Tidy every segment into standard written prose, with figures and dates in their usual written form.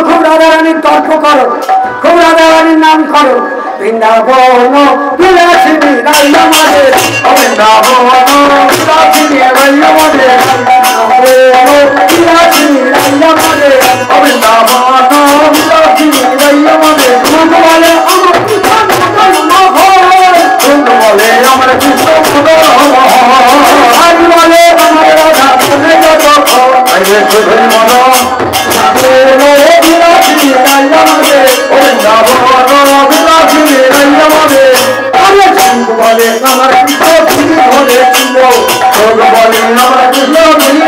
খুব রাধা রানীর তর্ক করো, খুব রাধা রানীর নাম করো। বৃন্দাবন বিলাসিনী রাইয়া মাঝে, বৃন্দাবন বিলাসিনী রাইয়া মাঝে, বিলাসিনী রাইয়া মাঝে, বৃন্দাবন বিলাসিনী রাইয়া মাঝে। বলে আমার কৃষ্ণ বলে আমার কৃষ্ণ বলে আমার রাধা বলে যত বিলাসিনী রাইয়া মাঝে, বৃন্দাবন বিলাসিনী রাইয়া মাঝে। বলে আমার কৃষ্ণ ধরেছিল, বলে আমার কৃষ্ণ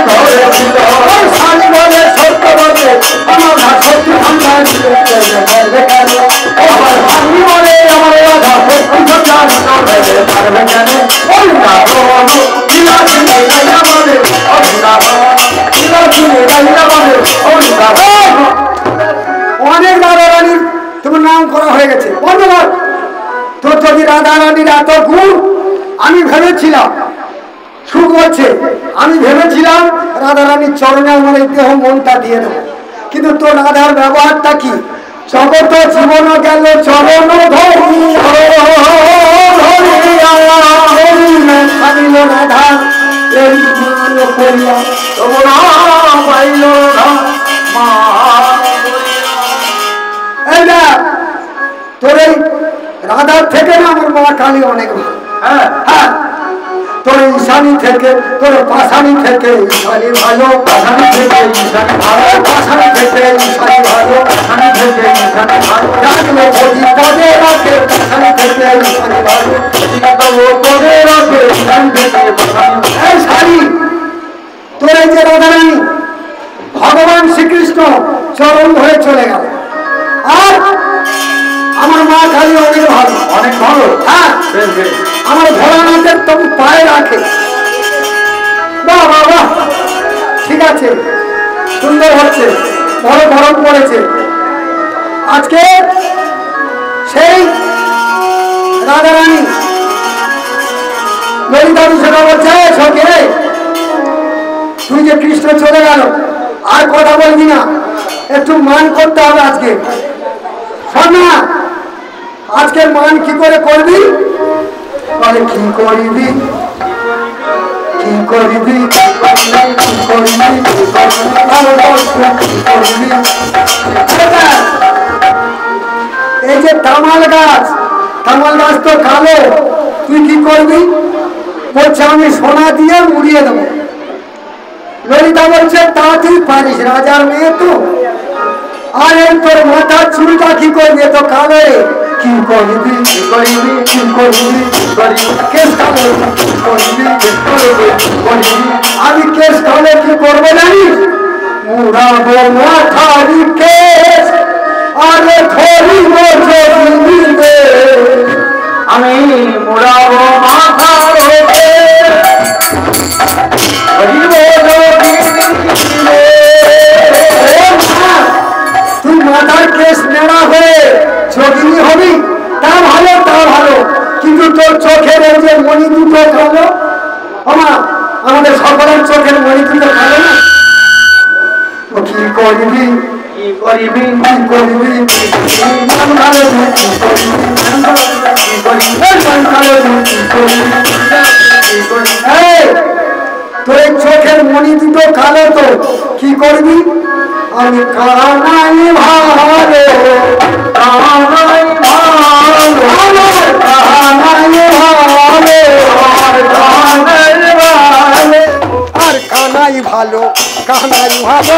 ধরেছিল। স্বামী বলে সত্য বলে আমার সত্যি ঠান্ডা পারবে কেন? আমার স্বামী বলে আমার রাধা সত্যি ঠান্ডা পারবে কেন? বিলাসিনী রাইয়া মাঝে, বিলাসিনী রাইয়া মাঝে। অনেক রাধা রানীর তোমার নাম করা হয়ে গেছে। ধন্যবাদ। তোর যদি রাধা রানীর এত গুণ, আমি ভেবেছিলাম সুখ হচ্ছে, আমি ভেবেছিলাম রাধা রানীর চরণে আমার এই দেহ মনটা দিয়ে দেবো, কিন্তু তোর রাধার ব্যবহারটা কি? জগত জীবন গেল চরণ ধরিল রাধা এই মান করিয়া তোমরা পাইল মা। এই না তোর এই রাধার থেকে না আমার মা কালী অনেক ভালো। হ্যাঁ হ্যাঁ, তোর ঈশানী থেকে, তোর পাশানি থেকে ঈশানী ভালো, পাশানি থেকে ঈশানী ভালো, পাশানি থেকে ঈশানী ভালো, পাশানি থেকে ঈশানী ভালো। রাখলে যদি পদে রাখে পাশানি থেকে ঈশানী ভালো, পদে রাখে ঈশানী থেকে পাশানি। এই শাড়ি তোর এই যে রাধা রানী ভগবান শ্রীকৃষ্ণ চরণ ধরে চলে গেল, আর আমার মা কালী অনেক ভালো, অনেক ভালো। হ্যাঁ, আমার ভোলানাথের তবু পায়ে রাখে। বাহ বাহ বাহ, ঠিক আছে, সুন্দর হচ্ছে। বড় গরম পড়েছে আজকে। সেই রাধা রানী ললিতাবু সেটা বলছে, সঙ্গে তুই যে কৃষ্ণ চলে গেল আর কথা বলবি না, একটু মান করতে হবে আজকে। শোন না, আজকের মান কি করে করবি? বলে কি করবি, কি করবি, কি করবি, এই যে তামাল গাছ, তামাল গাছ তো কালো, তুই কি করবি? বলছে আমি সোনা দিয়ে মুড়িয়ে দেবো। ললিতা বলছে তা তুই পারিস, রাজার মেয়ে তো। আর এই তোর মাথার চুলটা কি করবি? তো কালো, কি করবি, কি করবি, কি করবি, কেস কালো, কি করবি, করবি। আমি কেস কালো কি করবো জানিস? মুড়াবো মাথারি কেস, আরে ধরিব জমিতে, আমি মুড়াবো মাথার তুই মাথার কেস নেড়া হয়ে যোগিনী হবি, তা ভালো, তা ভালো, কিন্তু তোর চোখের এই যে মণি দুটো কালো, আমাদের সকলের চোখের মণি দুটো কালো না। কি করবি, কি করবি, কি করবি, তোর চোখের মণি দুটো কালো, তো কি করবি? আমি কানাই ভালো, কানাই ভালো, কানাই ভালো, আর কানাই ভালো, কানাই ভালো,